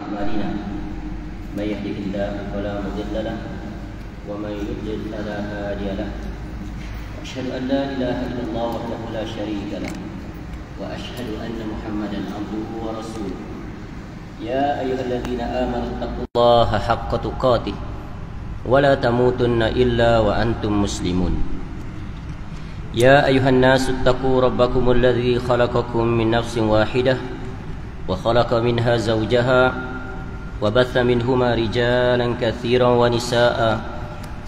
أعمالنا من يهده الله فلا مضل له ومن يضلل فلا هادي له وأشهد أن لا إله إلا الله وحده لا شريك له وأشهد أن محمدا عبده ورسوله يا أيها الذين آمنوا اتقوا الله حق تقاته ولا تموتن إلا وأنتم مسلمون يا أيها الناس اتقوا ربكم الذي خلقكم من نفس واحدة وخلق منها زوجها وبث منهما رجالا كثيرا ونساء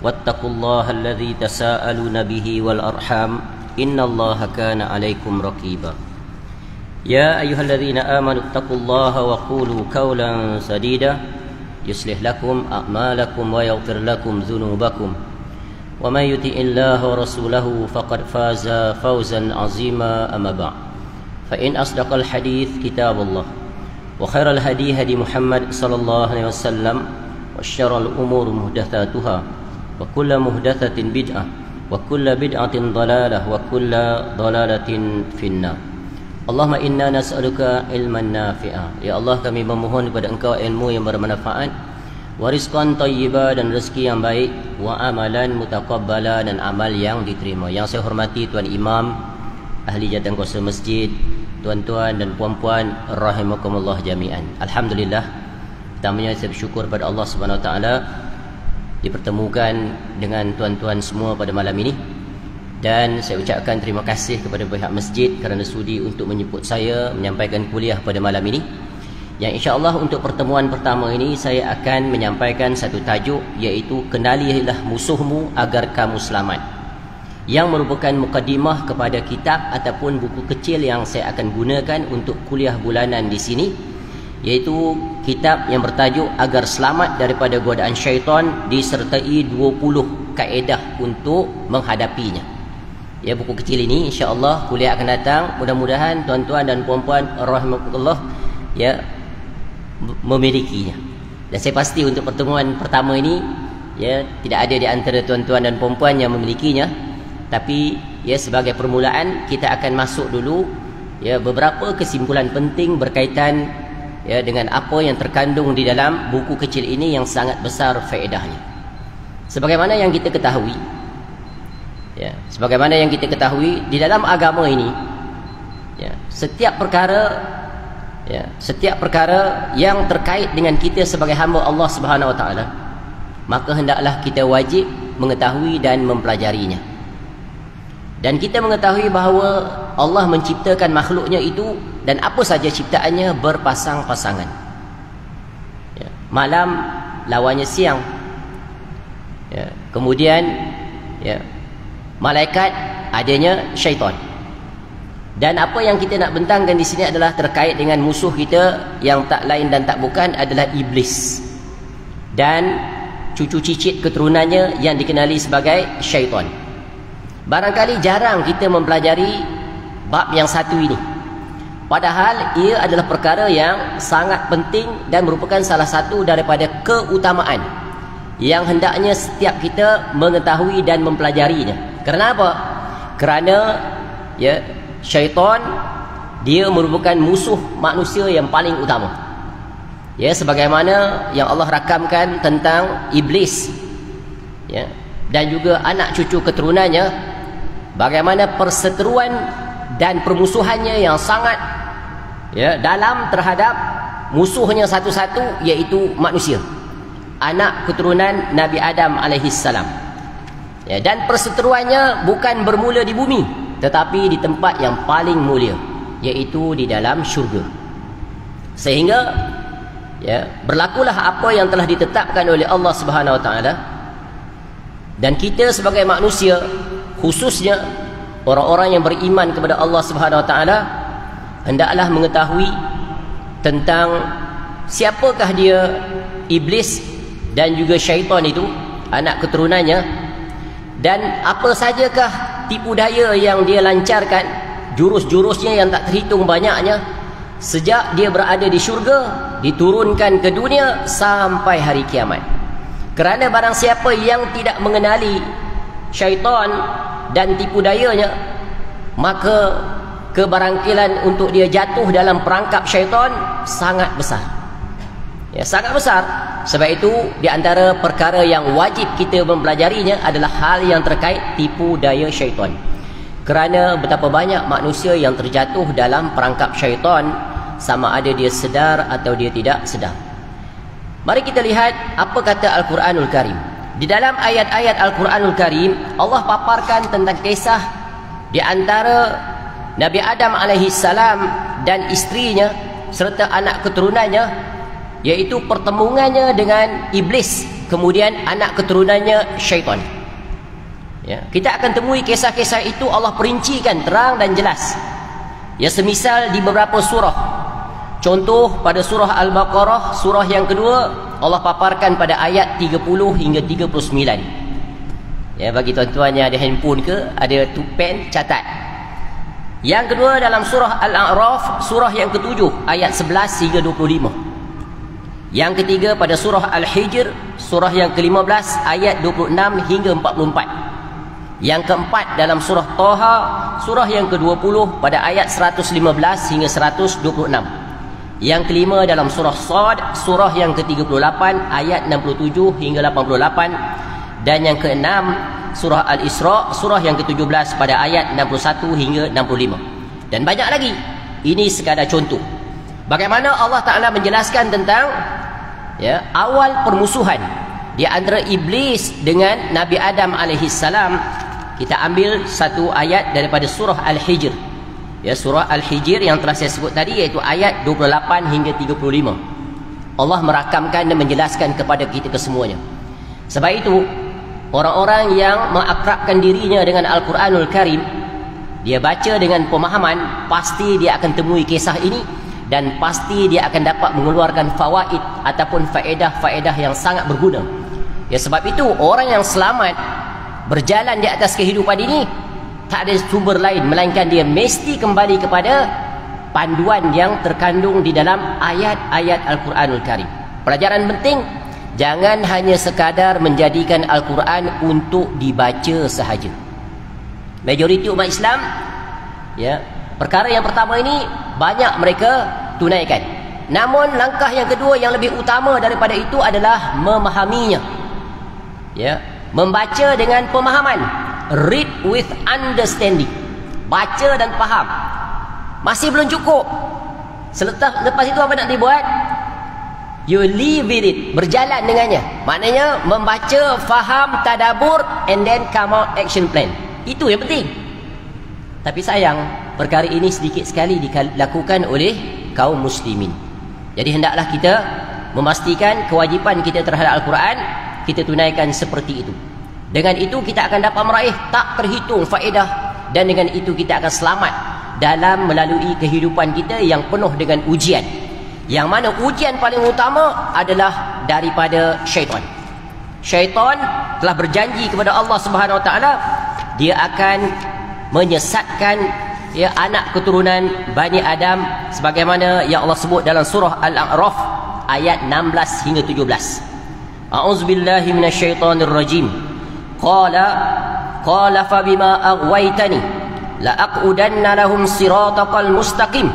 واتقوا الله الذي تساءلون به والأرحام إن الله كان عليكم رقيبا يا أيها الذين آمنوا اتقوا الله وقولوا قولا سديدا يصلح لكم أعمالكم ويغفر لكم ذنوبكم ومن يطع الله ورسوله فقد فاز فوزا عظيما أما بعد فإن أصدق الحديث كتاب الله وخير الهدي هدي محمد صلى الله عليه وسلم وشر الأمور محدثاتها وكل محدثة بدعة وكل بدعة ضلالة وكل ضلالة في النار Allahumma inna nas'aluka ilman nafi'a. Ya Allah, kami memohon kepada Engkau ilmu yang bermanfaat, wa rizqan thayyiba, dan rezeki yang baik, wa amalan mutaqabbala, dan amal yang diterima. Yang saya hormati Tuan Imam, ahli jawatankuasa masjid, tuan-tuan dan puan-puan rahimakumullah jami'an. Alhamdulillah, pertamanya saya bersyukur pada Allah Subhanahu wa taala dipertemukan dengan tuan-tuan semua pada malam ini. Dan saya ucapkan terima kasih kepada pihak masjid kerana sudi untuk menjemput saya menyampaikan kuliah pada malam ini. Yang insya-Allah untuk pertemuan pertama ini saya akan menyampaikan satu tajuk, iaitu kenalilah musuhmu agar kamu selamat. Yang merupakan mukadimah kepada kitab ataupun buku kecil yang saya akan gunakan untuk kuliah bulanan di sini, iaitu kitab yang bertajuk Agar Selamat Daripada Godaan Syaitan, disertai 20 kaedah untuk menghadapinya. Ya, buku kecil ini insya-Allah kuliah akan datang, mudah-mudahan tuan-tuan dan puan-puan rahimakumullah ya memilikinya. Dan saya pasti untuk pertemuan pertama ini ya tidak ada di antara tuan-tuan dan puan-puan yang memilikinya. Tapi ya sebagai permulaan kita akan masuk dulu ya beberapa kesimpulan penting berkaitan ya dengan apa yang terkandung di dalam buku kecil ini yang sangat besar faedahnya. Sebagaimana yang kita ketahui, di dalam agama ini ya, setiap perkara yang terkait dengan kita sebagai hamba Allah Subhanahu wa taala, maka hendaklah kita wajib mengetahui dan mempelajarinya. Dan kita mengetahui bahawa Allah menciptakan makhluknya itu, dan apa saja ciptaannya berpasang-pasangan ya, malam lawannya siang ya, kemudian ya malaikat adanya syaitan. Dan apa yang kita nak bentangkan di sini adalah terkait dengan musuh kita yang tak lain dan tak bukan adalah iblis dan cucu cicit keturunannya yang dikenali sebagai syaitan. Barangkali jarang kita mempelajari bab yang satu ini, padahal ia adalah perkara yang sangat penting dan merupakan salah satu daripada keutamaan yang hendaknya setiap kita mengetahui dan mempelajarinya. Kerana apa? Kerana ya syaitan dia merupakan musuh manusia yang paling utama. Ya, sebagaimana yang Allah rakamkan tentang iblis ya, dan juga anak cucu keturunannya, bagaimana perseteruan dan permusuhannya yang sangat ya dalam terhadap musuhnya satu-satu, iaitu manusia, anak keturunan Nabi Adam alaihissalam. Ya, dan perseteruannya bukan bermula di bumi, tetapi di tempat yang paling mulia, iaitu di dalam syurga. Sehingga ya berlakulah apa yang telah ditetapkan oleh Allah Subhanahu wa taala. Dan kita sebagai manusia, khususnya orang-orang yang beriman kepada Allah Subhanahu wa taala, hendaklah mengetahui tentang siapakah dia iblis dan juga syaitan itu, anak keturunannya, dan apa sajakah tipu daya yang dia lancarkan, jurus-jurusnya yang tak terhitung banyaknya, sejak dia berada di syurga, diturunkan ke dunia sampai hari kiamat. Kerana barang siapa yang tidak mengenali syaitan dan tipu dayanya, maka kebarangkilan untuk dia jatuh dalam perangkap syaitan sangat besar. Ya, sangat besar. Sebab itu di antara perkara yang wajib kita mempelajarinya adalah hal yang terkait tipu daya syaitan. Kerana betapa banyak manusia yang terjatuh dalam perangkap syaitan, sama ada dia sedar atau dia tidak sedar. Mari kita lihat apa kata Al-Quranul Karim. Di dalam ayat-ayat Al-Quranul Karim, Allah paparkan tentang kisah di antara Nabi Adam alaihissalam dan isterinya serta anak keturunannya, iaitu pertemuannya dengan iblis, kemudian anak keturunannya syaitan. Ya, kita akan temui kisah-kisah itu Allah perincikan terang dan jelas. Ya, semisal di beberapa surah. Contoh pada surah Al-Baqarah, surah yang kedua, Allah paparkan pada ayat 30 hingga 39. Ya, bagi tuan-tuan yang ada handphone ke, ada pen, catat. Yang kedua dalam surah Al-A'raf, surah yang ketujuh, ayat 11 hingga 25. Yang ketiga pada surah Al-Hijr, surah yang ke-15, ayat 26 hingga 44. Yang keempat dalam surah Taha, surah yang ke-20 pada ayat 115 hingga 126. Yang kelima dalam surah Sad, surah yang ke-38, ayat 67 hingga 88. Dan yang keenam surah Al-Isra, surah yang ke-17 pada ayat 61 hingga 65. Dan banyak lagi. Ini sekadar contoh. Bagaimana Allah Ta'ala menjelaskan tentang awal permusuhan di antara iblis dengan Nabi Adam alaihissalam. Kita ambil satu ayat daripada surah Al-Hijr. Surah Al-Hijr yang telah saya sebut tadi, iaitu ayat 28 hingga 35. Allah merakamkan dan menjelaskan kepada kita kesemuanya. Sebab itu, orang-orang yang mengakrabkan dirinya dengan Al-Quranul Karim, dia baca dengan pemahaman, pasti dia akan temui kisah ini, dan pasti dia akan dapat mengeluarkan fawaid ataupun faedah-faedah yang sangat berguna. Sebab itu orang yang selamat berjalan di atas kehidupan ini, tak ada sumber lain melainkan dia mesti kembali kepada panduan yang terkandung di dalam ayat-ayat Al-Quranul Karim. Pelajaran penting, jangan hanya sekadar menjadikan Al-Quran untuk dibaca sahaja. Majoriti umat Islam, perkara yang pertama ini banyak mereka tunaikan. Namun langkah yang kedua yang lebih utama daripada itu adalah memahaminya. Membaca dengan pemahaman. Read with understanding. Baca dan faham. Masih belum cukup. Lepas itu apa nak dibuat? You live with it. Berjalan dengannya. Maknanya membaca, faham, tadabur, and then come out action plan. Itu yang penting. Tapi sayang, perkara ini sedikit sekali dilakukan oleh kaum muslimin. Jadi hendaklah kita memastikan kewajipan kita terhadap Al-Quran, kita tunaikan seperti itu. Dengan itu kita akan dapat meraih tak terhitung faedah, dan dengan itu kita akan selamat dalam melalui kehidupan kita yang penuh dengan ujian. Yang mana ujian paling utama adalah daripada syaitan. Syaitan telah berjanji kepada Allah Subhanahu Wa Taala, dia akan menyesatkan anak keturunan Bani Adam sebagaimana yang Allah sebut dalam surah Al-A'raf ayat 16 hingga 17. A'udzubillahi minasyaitonirrajim. Qala fabima aghwaytani la aqudanna lahum siratal mustaqim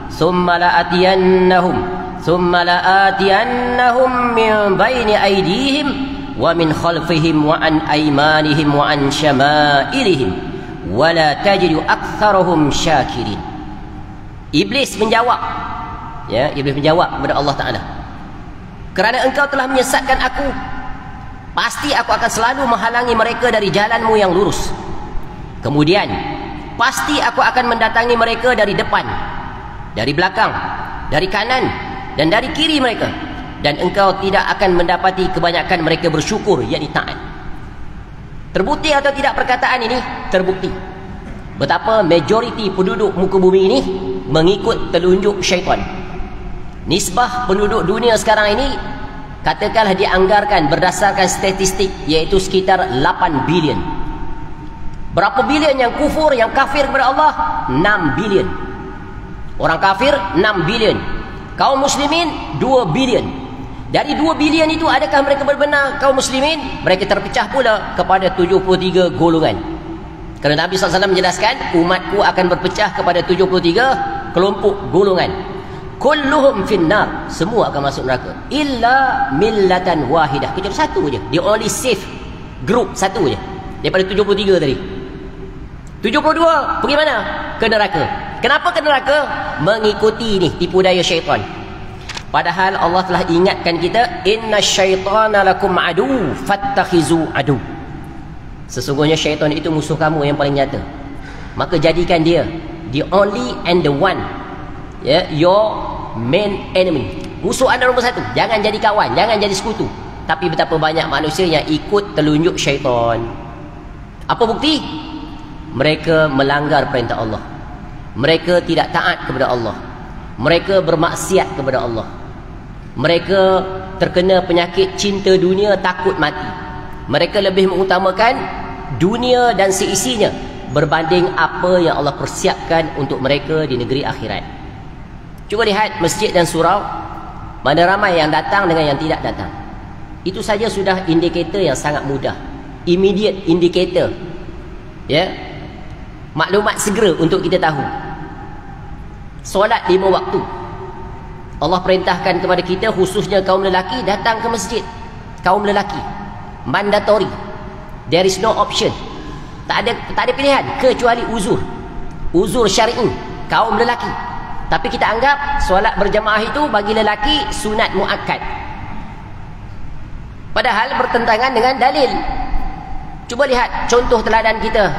thumma la atiyannahum min baini aydihim wa min khalfihim wa an aymanihim wa an syama'ilihim wa la tajidu aktsarahum syakirin. Iblis menjawab, iblis menjawab kepada Allah Ta'ala, kerana engkau telah menyesatkan aku, pasti aku akan selalu menghalangi mereka dari jalanmu yang lurus. Kemudian pasti aku akan mendatangi mereka dari depan, dari belakang, dari kanan, dan dari kiri mereka. Dan engkau tidak akan mendapati kebanyakan mereka bersyukur, yakni taat. Terbukti atau tidak perkataan ini? Terbukti. Betapa majoriti penduduk muka bumi ini mengikut telunjuk syaitan. Nisbah penduduk dunia sekarang ini, katakanlah dianggarkan berdasarkan statistik, iaitu sekitar 8 bilion. Berapa bilion yang kufur, yang kafir kepada Allah? 6 bilion. Orang kafir 6 bilion. Kaum muslimin 2 bilion. Dari 2 bilion itu, adakah mereka berbenar kaum muslimin? Mereka terpecah pula kepada 73 golongan. Kerana Nabi SAW menjelaskan, umatku akan berpecah kepada 73 kelompok golongan. kulluhum finnar, semua akan masuk neraka, illa millatan wahidah, kecuali satu je. The only safe group satu je daripada 73 tadi. 72 pergi mana? Ke neraka. Kenapa ke neraka? Mengikuti ni tipu daya syaitan. Padahal Allah telah ingatkan kita, inna syaitana lakum adu fattakhizu adu. Sesungguhnya syaitan itu musuh kamu yang paling nyata, maka jadikan dia the only and the one, ya, your main enemy, musuh anda nombor satu. Jangan jadi kawan, jangan jadi sekutu. Tapi betapa banyak manusia yang ikut telunjuk syaitan. Apa bukti? Mereka melanggar perintah Allah, mereka tidak taat kepada Allah, mereka bermaksiat kepada Allah, mereka terkena penyakit cinta dunia, takut mati. Mereka lebih mengutamakan dunia dan seisinya berbanding apa yang Allah persiapkan untuk mereka di negeri akhirat. Cuba lihat masjid dan surau, mana ramai yang datang dengan yang tidak datang. Itu saja sudah indikator yang sangat mudah, immediate indicator, ya, maklumat segera untuk kita tahu. Solat 5 waktu, Allah perintahkan kepada kita, khususnya kaum lelaki, datang ke masjid. Kaum lelaki mandatory, there is no option, tak ada pilihan kecuali uzur syar'i kaum lelaki. Tapi kita anggap solat berjamaah itu bagi lelaki sunat muakkad, padahal bertentangan dengan dalil. Cuba lihat contoh teladan kita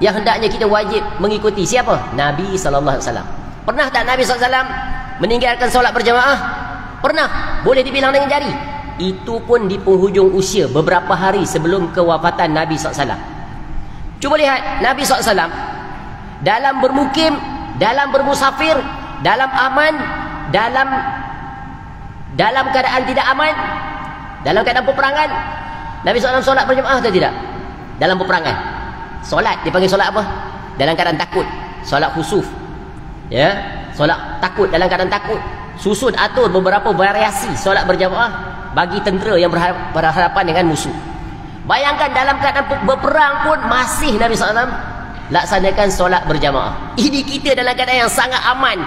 yang hendaknya kita wajib mengikuti. Siapa? Nabi SAW. Pernah tak Nabi SAW meninggalkan solat berjamaah? Pernah, boleh dibilang dengan jari. Itu pun di penghujung usia, beberapa hari sebelum kewafatan Nabi SAW. Cuba lihat Nabi SAW dalam bermukim, dalam bermusafir, dalam aman, dalam keadaan tidak aman, dalam keadaan peperangan, Nabi SAW solat berjamaah atau tidak? Dalam peperangan solat dipanggil solat apa? Dalam keadaan takut, solat khusuf, ya, solat takut, dalam keadaan takut. Susun atur beberapa variasi solat berjamaah bagi tentera yang berhadapan dengan musuh. Bayangkan dalam keadaan berperang pun masih Nabi SAW laksanakan solat berjamaah. Ini kita dalam keadaan yang sangat aman,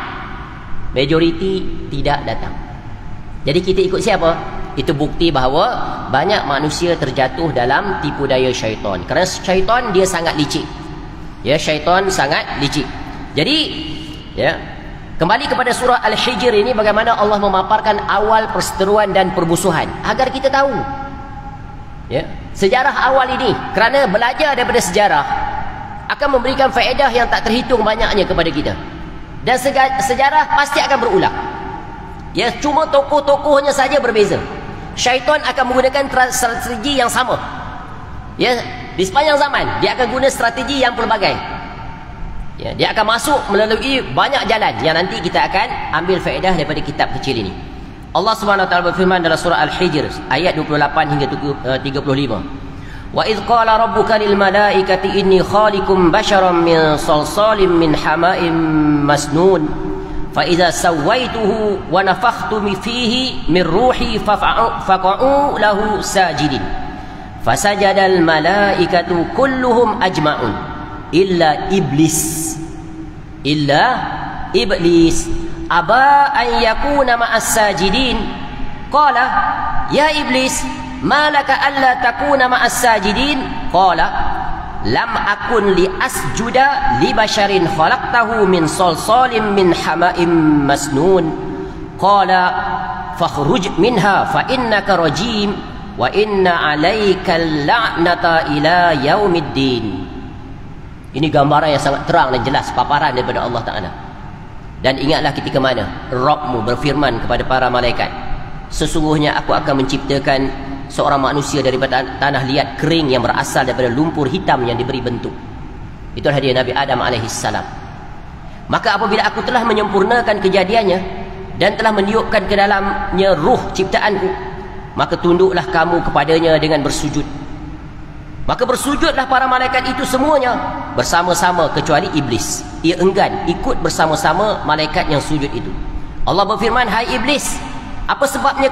majoriti tidak datang. Jadi kita ikut siapa? Itu bukti bahawa banyak manusia terjatuh dalam tipu daya syaitan. Kerana syaitan dia sangat licik, ya, syaitan sangat licik. Jadi, ya, kembali kepada surah Al-Hijr ini, bagaimana Allah memaparkan awal perseteruan dan permusuhan agar kita tahu, ya, sejarah awal ini. Kerana belajar daripada sejarah akan memberikan faedah yang tak terhitung banyaknya kepada kita. Dan sejarah pasti akan berulang, ya, cuma tokoh-tokohnya saja berbeza. Syaitan akan menggunakan strategi yang sama, ya, di sepanjang zaman dia akan guna strategi yang pelbagai, ya, dia akan masuk melalui banyak jalan yang nanti kita akan ambil faedah daripada kitab kecil ini. Allah Subhanahu wa taala berfirman dalam surah Al-Hijr ayat 28 hingga 35. Wa idh qala rabbuka lil malaikati inni khaliqum basharan min salsalin min hama'in masnun fa idza sawaituhu wa nafakhtu fihi min ruhi faqa'u lahu sajidin fasajadal malaikatu kulluhum ajma'un illa iblis aba an yakuna ma'as sajidin qala ya iblis ma laka alla takuna ma'as sajidin qala lam akun li asjuda li basharin khalaqtahu min salsalin min hama'in masnun qala fakhruj minha fa innaka rajim wa inna 'alaikal la'nata ila yaumiddin. Ini gambaran yang sangat terang dan jelas, paparan daripada Allah Ta'ala. Dan ingatlah ketika mana Rabbmu berfirman kepada para malaikat, sesungguhnya aku akan menciptakan seorang manusia daripada tanah liat kering yang berasal daripada lumpur hitam yang diberi bentuk. Itulah dia Nabi Adam alaihissalam. Maka apabila aku telah menyempurnakan kejadiannya dan telah meniupkan ke dalamnya ruh ciptaanku, maka tunduklah kamu kepadanya dengan bersujud. Maka bersujudlah para malaikat itu semuanya bersama-sama kecuali iblis. Ia enggan ikut bersama-sama malaikat yang sujud itu. Allah berfirman, hai iblis, apa sebabnya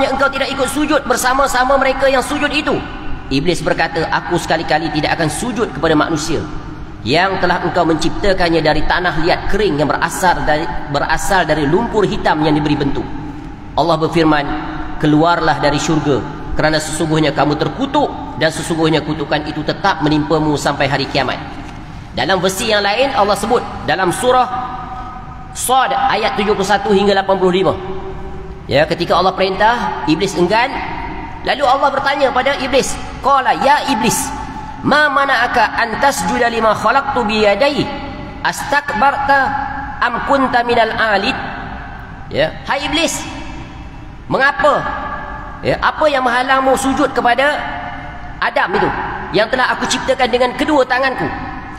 engkau tidak ikut sujud bersama-sama mereka yang sujud itu? Iblis berkata, aku sekali-kali tidak akan sujud kepada manusia yang telah engkau menciptakannya dari tanah liat kering yang berasal dari lumpur hitam yang diberi bentuk. Allah berfirman, keluarlah dari syurga, kerana sesungguhnya kamu terkutuk, dan sesungguhnya kutukan itu tetap menimpamu sampai hari kiamat. Dalam versi yang lain Allah sebut dalam surah Sad ayat 71 hingga 85, ya, ketika Allah perintah, iblis enggan. Lalu Allah bertanya pada iblis, qala ya iblis, ma mana'aka an tasjuda lima khalaqtu bi yadayya astakbarta am kunta minal alid. Ya, hai iblis, mengapa, ya, apa yang menghalangmu sujud kepada Adam itu yang telah aku ciptakan dengan kedua tanganku?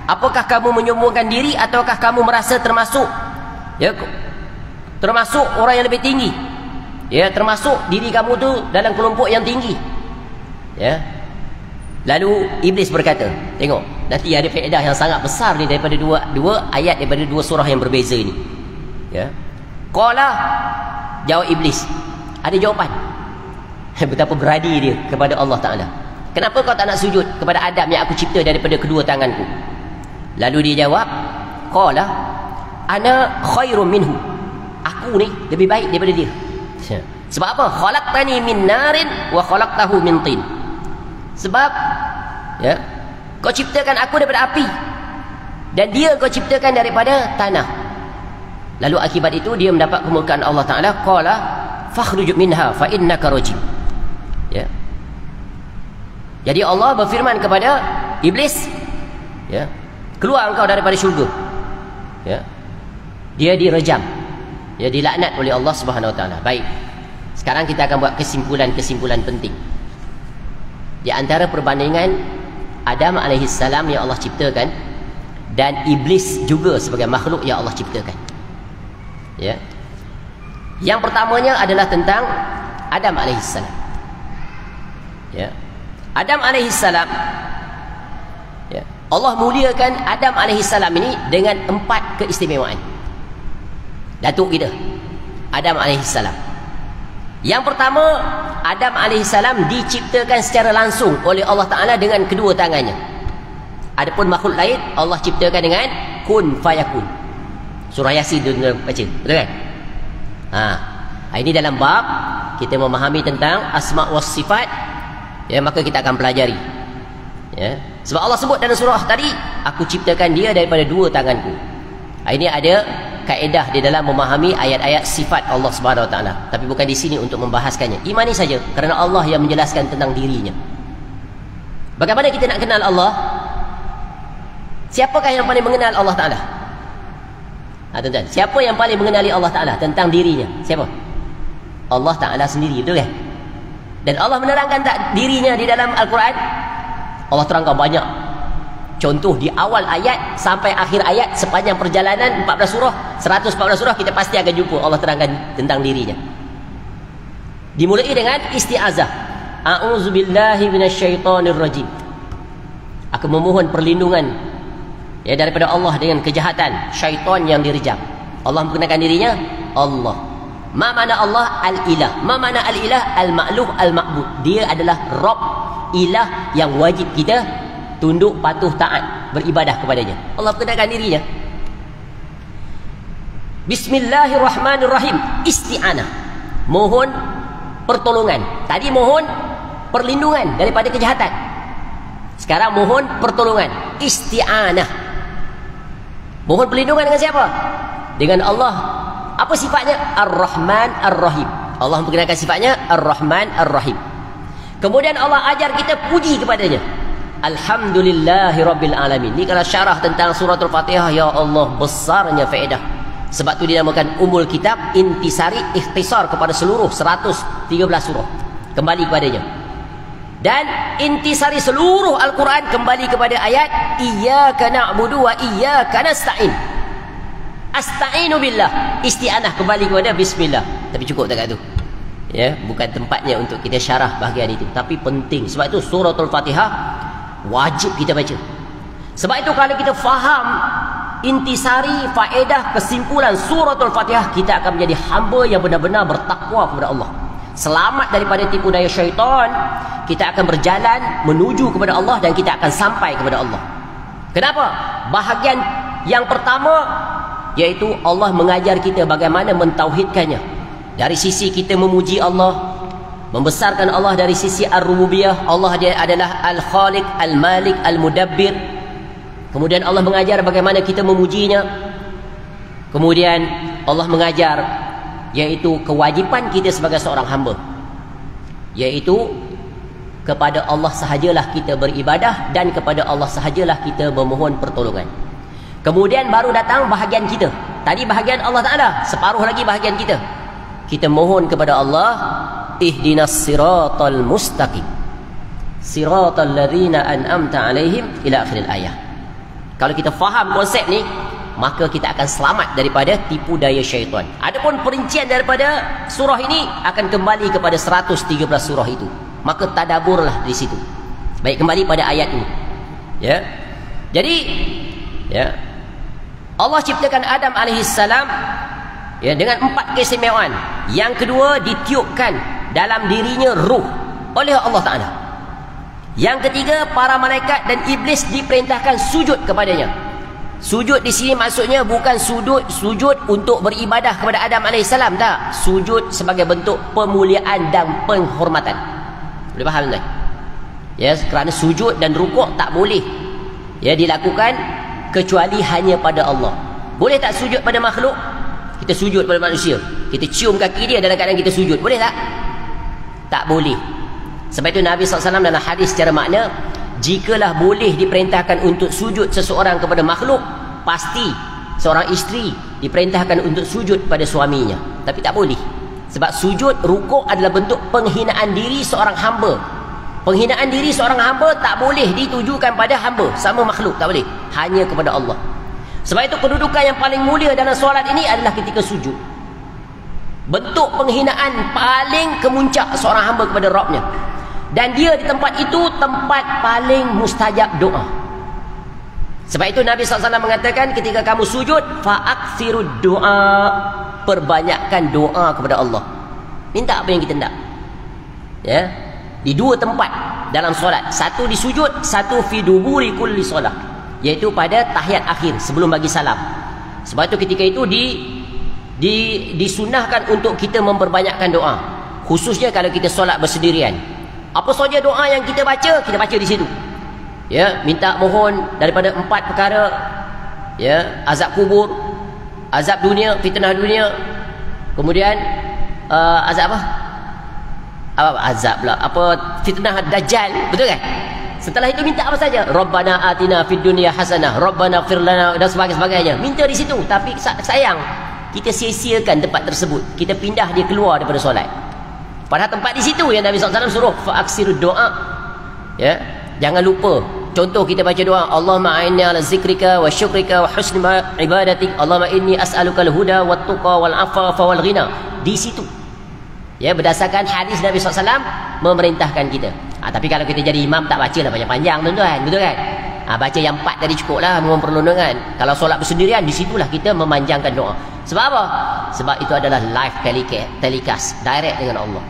Apakah kamu menyombongkan diri, ataukah kamu merasa termasuk, ya, termasuk orang yang lebih tinggi, ya, termasuk diri kamu tu dalam kelompok yang tinggi, ya? Lalu iblis berkata, tengok, nanti ada faedah yang sangat besar ni daripada dua ayat daripada dua surah yang berbeza ini, ya. Qala, jawab iblis, ada jawapan. Betapa berani dia kepada Allah Ta'ala. Kenapa kau tak nak sujud kepada Adam yang aku cipta daripada kedua tanganku? Lalu dia jawab, qala ana khairum minhu, aku ni lebih baik daripada dia. Sebab apa? Khalaqtani min narin wa khalaqtahu min tin. Sebab, ya, kau ciptakan aku daripada api, dan dia kau ciptakan daripada tanah. Lalu akibat itu dia mendapat kemurkaan Allah Ta'ala. Qala fakhruj minha fa innaka rajim. Ya. Jadi Allah berfirman kepada iblis, ya, keluar engkau daripada syurga. Ya. Dia direjam, ya, dilaknat oleh Allah Subhanahu Wa Taala. Baik, sekarang kita akan buat kesimpulan-kesimpulan penting. Di antara perbandingan Adam alaihissalam yang Allah ciptakan dan iblis juga sebagai makhluk yang Allah ciptakan, ya. Yang pertamanya adalah tentang Adam alaihissalam, ya. Adam alaihissalam, ya, Allah muliakan Adam alaihissalam ini dengan 4 keistimewaan. Datuk kita Adam alaihissalam. Yang pertama, Adam alaihissalam diciptakan secara langsung oleh Allah Ta'ala dengan kedua tangannya. Adapun makhluk lain Allah ciptakan dengan kun fayakun. Surah Yasin tu baca, betul kan? Ini dalam bab kita memahami tentang asma' was sifat, ya, maka kita akan pelajari, ya. Sebab Allah sebut dalam surah tadi, aku ciptakan dia daripada dua tanganku. Ini ada kaedah di dalam memahami ayat-ayat sifat Allah Subhanahu Wa Taala, tapi bukan di sini untuk membahaskannya. Imani saja, kerana Allah yang menjelaskan tentang dirinya. Bagaimana kita nak kenal Allah? Siapakah yang paling mengenal Allah Taala? Tuan-tuan, siapa yang paling mengenali Allah Taala tentang dirinya? Siapa? Allah Taala sendiri, betul kan? Dan Allah menerangkan tak dirinya di dalam Al-Quran? Allah terangkan banyak. Contoh, di awal ayat sampai akhir ayat, sepanjang perjalanan 14 surah, 114 surah, kita pasti akan jumpa Allah terangkan tentang dirinya. Dimulai dengan isti'azah. A'udzubillahi minasyaitonirrajim. Aku memohon perlindungan, ya, daripada Allah dengan kejahatan syaitan yang direjam. Allah memperkenalkan dirinya Allah. Ma mana Allah? Al-ilah. Ma mana al-ilah? Al-ma'luh al-ma'bud. Dia adalah Rabb, ilah yang wajib kita tunduk, patuh, taat, beribadah kepadanya. Allah perkenalkan dirinya. Bismillahirrahmanirrahim. Isti'anah, mohon pertolongan. Tadi mohon perlindungan daripada kejahatan, sekarang mohon pertolongan. Isti'anah, mohon perlindungan dengan siapa? Dengan Allah. Apa sifatnya? Ar-Rahman Ar-Rahim. Allah memperkenalkan sifatnya Ar-Rahman Ar-Rahim. Kemudian Allah ajar kita puji kepadanya. Alhamdulillahi Rabbil Alamin. Ini kalau syarah tentang suratul Fatihah, ya Allah, besarnya faedah. Sebab tu dinamakan Ummul Kitab, intisari, ikhtisar kepada seluruh 113 surah, kembali kepadanya. Dan intisari seluruh Al-Quran kembali kepada ayat Iyyaka na'budu wa iyyaka nasta'in. Asta'inu billah. Isti'anah kembali kepada bismillah. Tapi cukup tak kat tu, ya, bukan tempatnya untuk kita syarah bahagian itu, tapi penting. Sebab itu suratul Fatihah wajib kita baca. Sebab itu kalau kita faham intisari, faedah, kesimpulan suratul Fatihah, kita akan menjadi hamba yang benar-benar bertakwa kepada Allah, selamat daripada tipu daya syaitan. Kita akan berjalan menuju kepada Allah dan kita akan sampai kepada Allah. Kenapa? Bahagian yang pertama iaitu Allah mengajar kita bagaimana mentauhidkannya. Dari sisi kita memuji Allah, membesarkan Allah dari sisi ar-rububiyah. Allah dia adalah al-khaliq, al-malik, al-mudabbir. Kemudian Allah mengajar bagaimana kita memujinya. Kemudian Allah mengajar iaitu kewajipan kita sebagai seorang hamba, iaitu kepada Allah sahajalah kita beribadah dan kepada Allah sahajalah kita memohon pertolongan. Kemudian baru datang bahagian kita. Tadi bahagian Allah Ta'ala, separuh lagi bahagian kita. Kita mohon kepada Allah, ihdinas siratal mustaqim, siratal ladzina an'amta alaihim, ila akhiril ayah. Kalau kita faham konsep ni, maka kita akan selamat daripada tipu daya syaitan. Adapun perincian daripada surah ini akan kembali kepada 113 surah itu. Maka tadaburlah di situ. Baik, kembali pada ayat ini. Ya. Jadi, ya, Allah ciptakan Adam alaihissalam ya dengan 4 keistimewaan. Yang kedua, ditiupkan dalam dirinya ruh oleh Allah Ta'ala. Yang ketiga, para malaikat dan iblis diperintahkan sujud kepadanya. Sujud di sini maksudnya bukan sujud untuk beribadah kepada Adam alaihissalam, tak. Sujud sebagai bentuk pemuliaan dan penghormatan. Boleh faham tak? Ya, kerana sujud dan rukuk tak boleh ya dilakukan kecuali hanya pada Allah. Boleh tak sujud pada makhluk? Kita sujud pada manusia, kita cium kaki dia dalam keadaan kita sujud, boleh tak? Tak boleh. Sebab itu Nabi SAW dalam hadis secara makna, jikalah boleh diperintahkan untuk sujud seseorang kepada makhluk, pasti seorang isteri diperintahkan untuk sujud pada suaminya. Tapi tak boleh. Sebab sujud, rukuk adalah bentuk penghinaan diri seorang hamba. Penghinaan diri seorang hamba tak boleh ditujukan pada hamba, sama makhluk, tak boleh. Hanya kepada Allah. Sebab itu kedudukan yang paling mulia dalam solat ini adalah ketika sujud. Bentuk penghinaan paling kemuncak seorang hamba kepada Rabbnya. Dan dia di tempat itu tempat paling mustajab doa. Sebab itu Nabi SAW mengatakan, ketika kamu sujud, fa'aksirud doa, perbanyakkan doa kepada Allah. Minta apa yang kita nak. Ya, di 2 tempat dalam solat. Satu di sujud, satu fi duburi kulli solat, iaitu pada tahiyat akhir sebelum bagi salam. Sebab itu ketika itu disunahkan untuk kita memperbanyakkan doa, khususnya kalau kita solat bersendirian. Apa saja doa yang kita baca di situ. Ya, minta mohon daripada 4 perkara. Ya, azab kubur, azab dunia, fitnah dunia. Kemudian azab apa? Azab pula. Apa, fitnah dajjal, betul kan? Setelah itu minta apa saja? Rabbana atina fid dunya hasanah, Rabbana ighfir lana, dan sebagainya. Minta di situ. Tapi sayang, kita sia-siakan tempat tersebut. Kita pindah dia keluar daripada solat. Padahal tempat di situ yang Nabi SAW suruh fa'aksirud doa. Ya, jangan lupa. Contoh kita baca doa, Allahumma a'inni ala zikrika wa syukrika wa husni ibadatik, Allahumma inni as'alukal huda wa tuqa wal afafa wal ghina. Di situ. Ya, berdasarkan hadis Nabi SAW memerintahkan kita. Tapi kalau kita jadi imam, tak baca lah panjang-panjang, tuan-tuan, betul kan? Baca yang 4 tadi cukup lah, mohon perlindungan. Kalau solat bersendirian, disitulah kita memanjangkan doa. Sebab apa? Sebab itu adalah live telecast, direct dengan Allah.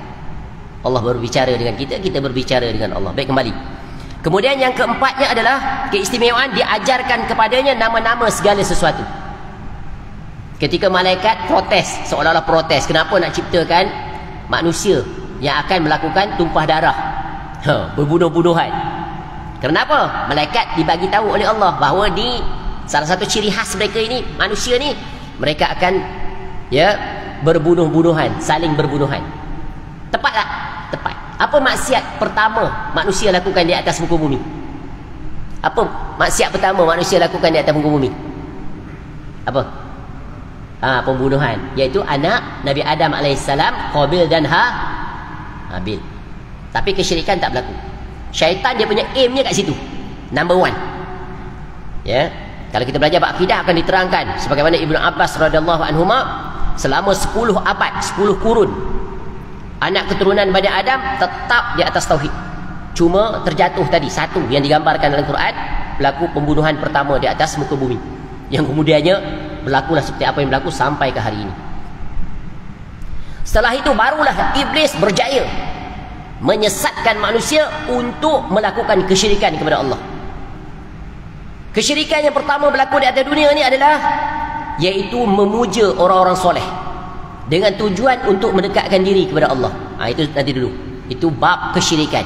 Allah berbicara dengan kita, kita berbicara dengan Allah. Baik, kembali. Kemudian yang keempatnya adalah keistimewaan diajarkan kepadanya nama-nama segala sesuatu. Ketika malaikat protes, seolah-olah protes, kenapa nak ciptakan manusia yang akan melakukan tumpah darah, berbunuh-bunuhan. Kenapa? Malaikat dibagi tahu oleh Allah bahawa di salah satu ciri khas mereka ini, manusia ni, mereka akan ya berbunuh-bunuhan, saling berbunuhan. Tepat tak? Tepat. Apa maksiat pertama manusia lakukan di atas muka bumi? Apa maksiat pertama manusia lakukan di atas muka bumi? Apa? Pembunuhan, iaitu anak Nabi Adam alaihissalam, Qabil dan Habil. Tapi kesyirikan tak berlaku. Syaitan dia punya aimnya kat situ. Number 1. Ya, kalau kita belajar bab akidah akan diterangkan sebagaimana Ibnu Abbas radhiyallahu anhuma, selama 10 abad, 10 kurun, anak keturunan Bani Adam tetap di atas tauhid. Cuma terjatuh tadi satu yang digambarkan dalam Quran, berlaku pembunuhan pertama di atas muka bumi, yang kemudiannya berlakulah seperti apa yang berlaku sampai ke hari ini. Setelah itu barulah iblis berjaya menyesatkan manusia untuk melakukan kesyirikan kepada Allah. Kesyirikan yang pertama berlaku di atas dunia ni adalah iaitu memuja orang-orang soleh dengan tujuan untuk mendekatkan diri kepada Allah. Itu nanti dulu. Itu bab kesyirikan.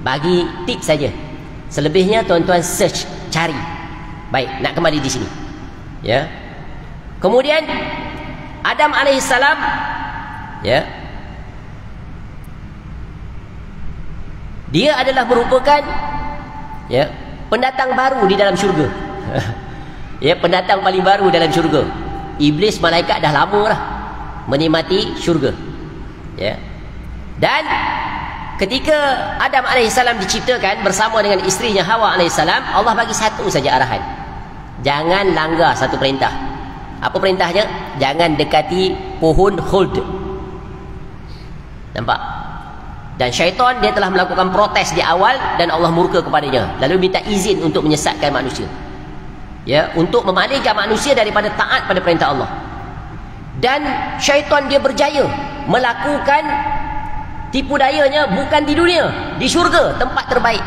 Bagi tips saja. Selebihnya tuan-tuan search, cari. Baik, nak kembali di sini. Ya. Kemudian Adam alaihissalam, ya, dia adalah merupakan, ya, pendatang baru di dalam syurga. Ya, pendatang paling baru dalam syurga. Iblis, malaikat dah lama lah menikmati syurga. Ya. Dan ketika Adam alaihissalam diciptakan bersama dengan isterinya Hawa alaihissalam, Allah bagi satu saja arahan. Jangan langgar satu perintah. Apa perintahnya? Jangan dekati pohon khuld. Nampak? Dan syaitan dia telah melakukan protes di awal dan Allah murka kepadanya. Lalu minta izin untuk menyesatkan manusia. Ya, untuk memalingkan manusia daripada taat pada perintah Allah. Dan syaitan dia berjaya melakukan tipu dayanya bukan di dunia, di syurga, tempat terbaik.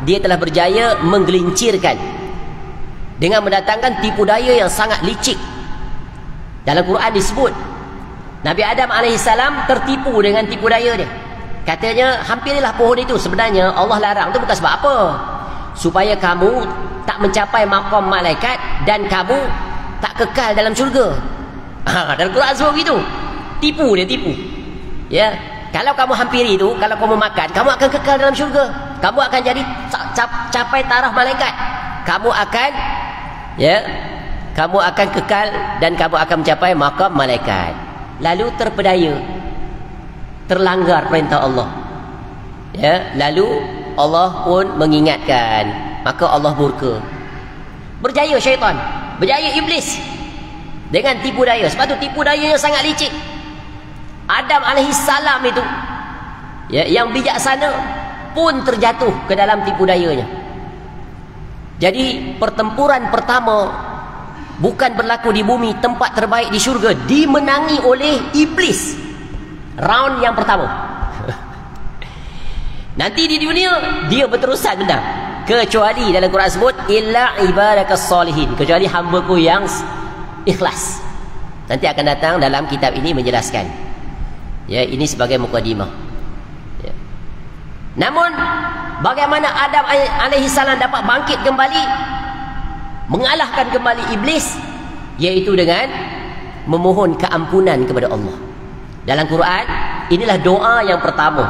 Dia telah berjaya menggelincirkan dengan mendatangkan tipu daya yang sangat licik. Dalam Quran disebut Nabi Adam alaihissalam tertipu dengan tipu daya dia. Katanya, hampirilah pohon itu. Sebenarnya Allah larang itu bukan sebab apa? Supaya kamu tak mencapai maqam malaikat dan kamu tak kekal dalam syurga. Dalam Quran sebut begitu. Tipu dia, tipu. Ya, kalau kamu hampiri itu, kalau kamu makan, kamu akan kekal dalam syurga. Kamu akan jadi capai taraf malaikat. Kamu akan, ya, kamu akan kekal dan kamu akan mencapai maqam malaikat. Lalu terpedaya, terlanggar perintah Allah. Ya, lalu Allah pun mengingatkan, maka Allah murka. Berjaya syaitan, berjaya iblis dengan tipu daya. Sebab tu tipu dayanya sangat licik. Adam alaihissalam itu, ya, yang bijaksana pun terjatuh ke dalam tipu dayanya. Jadi pertempuran pertama bukan berlaku di bumi, tempat terbaik di syurga, dimenangi oleh iblis. Round yang pertama. Nanti di dunia dia berterusan menang, kecuali dalam Quran sebut illa ibadakas salihin, kecuali hamba-Ku yang ikhlas. Nanti akan datang dalam kitab ini menjelaskan. Ya, ini sebagai mukadimah. Ya. Namun bagaimana Adam alaihissalam dapat bangkit kembali, mengalahkan kembali iblis, yaitu dengan memohon keampunan kepada Allah. Dalam Quran, inilah doa yang pertama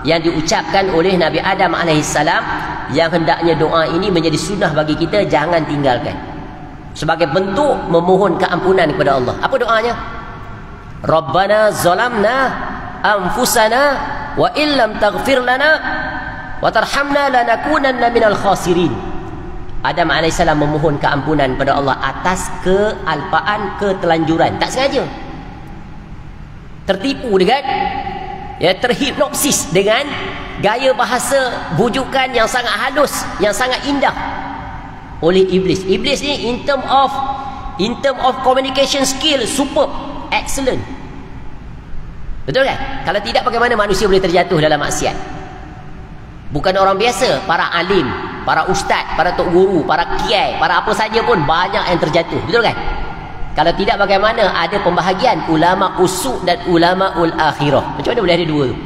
yang diucapkan oleh Nabi Adam alaihissalam, yang hendaknya doa ini menjadi sunnah bagi kita, jangan tinggalkan. Sebagai bentuk memohon keampunan kepada Allah. Apa doanya? Rabbana zalamna anfusana wa illam taghfir lana wa tarhamna lanakunanna minal khasirin. Adam alaihissalam memohon keampunan pada Allah atas kealpaan, ketelanjuran, tak sengaja. Tertipu dengan, ya, terhipnosis dengan gaya bahasa bujukan yang sangat halus, yang sangat indah oleh iblis. Iblis ni in term of communication skill superb, excellent. Betul kan? Kalau tidak, bagaimana manusia boleh terjatuh dalam maksiat? Bukan orang biasa, para alim, para ustaz, para tok guru, para kiai, para apa saja pun banyak yang terjatuh. Betul kan? Kalau tidak, bagaimana ada pembahagian ulama usuk dan ulama ul akhirah? Macam mana boleh ada dua tu?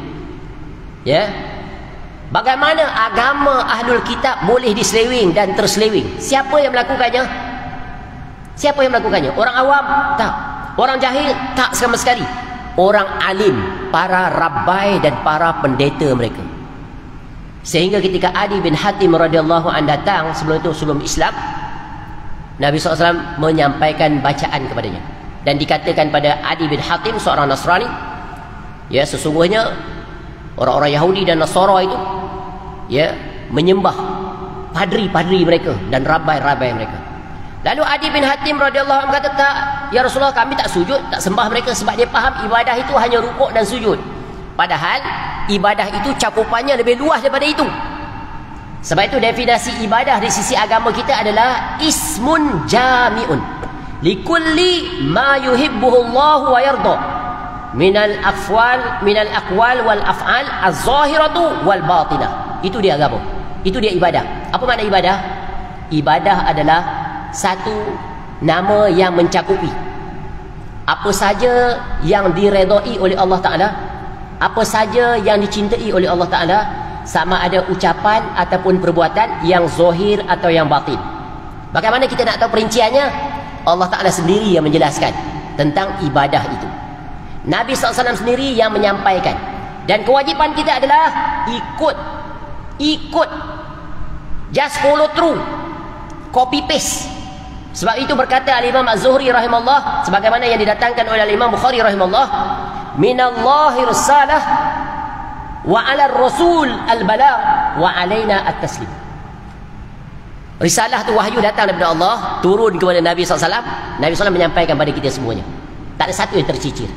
Ya. Bagaimana agama ahlul kitab boleh diselewing dan terselewing? Siapa yang melakukannya? Siapa yang melakukannya? Orang awam? Tak. Orang jahil? Tak sama sekali. Orang alim, para rabbai dan para pendeta mereka. Sehingga ketika Adi bin Hatim radhiyallahu anhu datang, sebelum itu, sebelum Islam, Nabi SAW menyampaikan bacaan kepadanya. Dan dikatakan pada Adi bin Hatim, seorang Nasrani, ya, sesungguhnya orang-orang Yahudi dan Nasara itu, ya, menyembah padri-padri mereka dan rabai-rabai mereka. Lalu Adi bin Hatim radhiyallahu anhu kata, tak, ya Rasulullah, kami tak sujud, tak sembah mereka, sebab dia faham ibadah itu hanya rukuk dan sujud. Padahal ibadah itu cakupannya lebih luas daripada itu. Sebab itu definisi ibadah di sisi agama kita adalah ismun jami'un likulli ma yuhibbuhu Allah wa yarda minal aqwal wal af'al az-zahiratu wal batinah. Itu dia agama. Itu dia ibadah. Apa makna ibadah? ibadah adalah satu nama yang mencakupi apa saja yang diredai oleh Allah Ta'ala, apa saja yang dicintai oleh Allah Ta'ala, sama ada ucapan ataupun perbuatan yang zahir atau yang batin. Bagaimana kita nak tahu perinciannya? Allah Ta'ala sendiri yang menjelaskan tentang ibadah itu. Nabi SAW sendiri yang menyampaikan. Dan kewajipan kita adalah ikut, just follow through, copy paste. Sebab itu berkata Al-Imam Az-Zuhri rahimahullah, sebagaimana yang didatangkan oleh Al-Imam Bukhari rahimahullah, minallahi risalah wa 'ala ar-rasul al-balagh wa 'alaina at-taslim. Risalah tu wahyu datang daripada Allah, turun kepada Nabi SAW. Nabi SAW menyampaikan pada kita semuanya. Tak ada satu yang tercicir.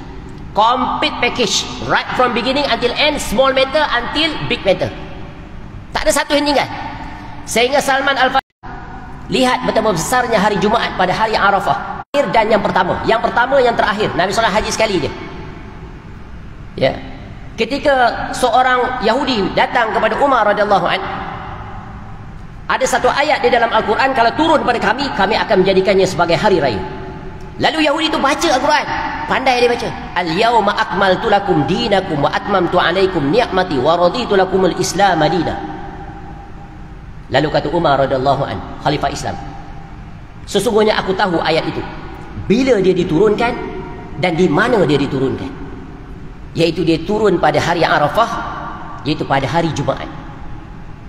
Complete package, right from beginning until end, small matter until big matter. Tak ada satu yang tinggal. Sehingga Salman Al-Farisi, lihat betapa besarnya hari Jumaat pada hari Arafah. Dan yang pertama, yang terakhir. Nabi SAW haji sekali je. Ya. Ketika seorang Yahudi datang kepada Umar radhiyallahu anhu, ada satu ayat di dalam Al-Quran, kalau turun kepada kami akan menjadikannya sebagai hari raya. Lalu Yahudi itu baca Al-Quran, pandai dia baca. Al-yawma akmaltu lakum dinakum wa atmamtu alaikum ni'mati wa raditu lakumul Islam madina. Lalu kata Umar radhiyallahu anhu, khalifah Islam, sesungguhnya aku tahu ayat itu, bila dia diturunkan dan di mana dia diturunkan. Yaitu dia turun pada hari Arafah, yaitu pada hari Jumaat,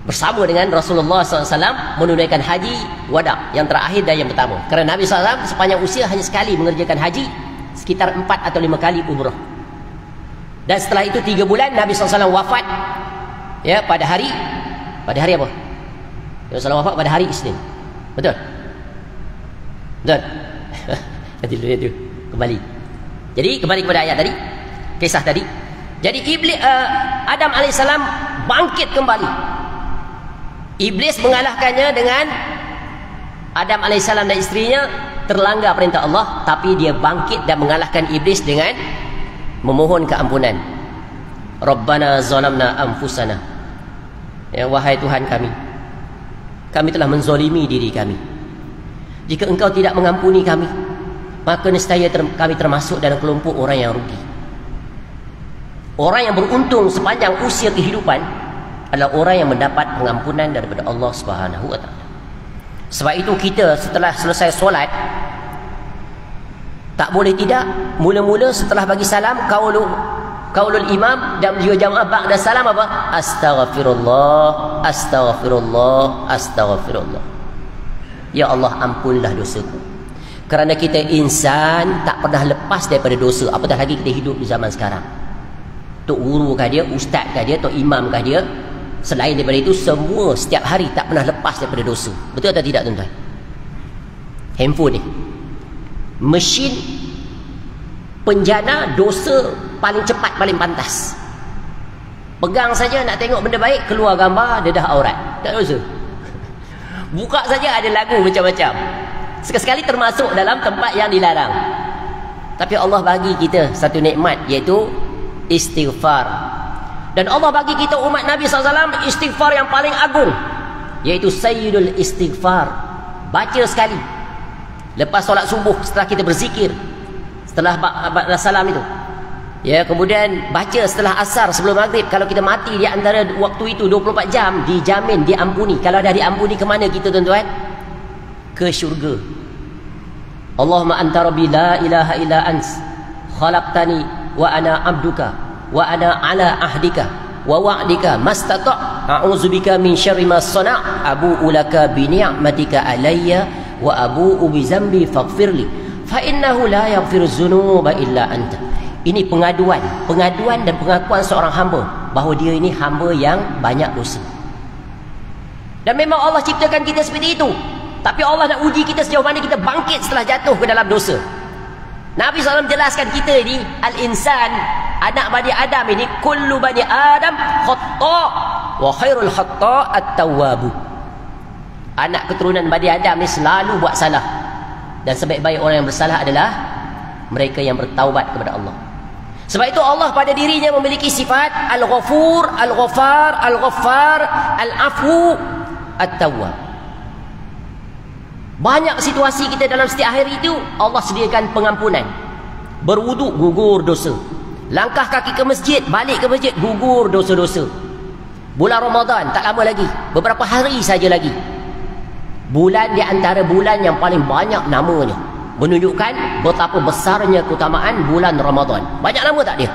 bersama dengan Rasulullah SAW menunaikan haji wada yang terakhir dan yang pertama. Kerana Nabi SAW sepanjang usia hanya sekali mengerjakan haji, sekitar 4 atau 5 kali umrah. Dan setelah itu 3 bulan Nabi SAW wafat, ya, pada hari apa? Nabi SAW wafat pada hari Isnin. Betul? Betul? Nanti dulu itu kembali. Jadi kembali kepada ayat tadi, kisah tadi. Jadi Adam AS bangkit kembali. Iblis mengalahkannya dengan Adam AS dan isterinya terlanggar perintah Allah, tapi dia bangkit dan mengalahkan iblis dengan memohon keampunan. Rabbana zalamna anfusana, ya, wahai Tuhan kami telah menzalimi diri kami. Jika engkau tidak mengampuni kami, maka nescaya kami termasuk dalam kelompok orang yang rugi. Orang yang beruntung sepanjang usia kehidupan adalah orang yang mendapat pengampunan daripada Allah Subhanahu wa taala. Sebab itu kita setelah selesai solat, tak boleh tidak, mula-mula setelah bagi salam, qaulul imam dan juga jamaah ba'da salam apa? Astaghfirullah, astaghfirullah, astaghfirullah. Ya Allah, ampunlah dosaku. Kerana kita insan tak pernah lepas daripada dosa, apatah lagi kita hidup di zaman sekarang. Tok guru kah dia, ustaz kah dia, tok imam kah dia, selain daripada itu semua setiap hari tak pernah lepas daripada dosa. Betul atau tidak tuan-tuan? Handphone ni mesin penjana dosa paling cepat, paling pantas. Pegang saja nak tengok benda baik, keluar gambar dedah aurat, tak dosa. Buka saja ada lagu macam-macam, sekali-sekali termasuk dalam tempat yang dilarang. Tapi Allah bagi kita satu nikmat, iaitu istighfar. Dan Allah bagi kita umat Nabi SAW istighfar yang paling agung, iaitu sayyidul istighfar. Baca sekali lepas solat subuh, setelah kita berzikir, setelah salam itu, ya, kemudian baca setelah asar, sebelum maghrib. Kalau kita mati di antara waktu itu 24 jam, dijamin diampuni. Kalau dah diampuni, ke mana kita tuan-tuan? Ke syurga. Allahumma anta rabbi la ilaha illa ants khalaqtani wa ana abduka wa ana ala ahdika wa wa'dika mastata' a'udzubika min syarri ma sana' abu'u laka bi ni'matika alayya wa abu'u bi zambi faghfirli fa innahu la yaghfiru dzunuba illa anta. Ini pengaduan dan pengakuan seorang hamba bahawa dia ini hamba yang banyak dosa. Dan memang Allah ciptakan kita seperti itu, tapi Allah nak uji kita sejauh mana kita bangkit setelah jatuh ke dalam dosa. Nabi SAW menjelaskan kita ini, al-insan, anak bani Adam ini, kullu bani Adam khata' wa khairul khata' at-tawwabu. Anak keturunan bani Adam ini selalu buat salah, dan sebaik-baik orang yang bersalah adalah mereka yang bertaubat kepada Allah. Sebab itu Allah pada dirinya memiliki sifat Al-Ghafur, Al-Ghaffar, Al-Ghaffar, Al-Afu, At-Tawwab. Banyak situasi kita dalam setiap hari itu Allah sediakan pengampunan. Berwuduk, gugur dosa. Langkah kaki ke masjid, balik ke masjid, gugur dosa-dosa. Bulan Ramadan tak lama lagi, beberapa hari saja lagi. Bulan di antara bulan yang paling banyak namanya, menunjukkan betapa besarnya keutamaan bulan Ramadan. Banyak nama tak dia?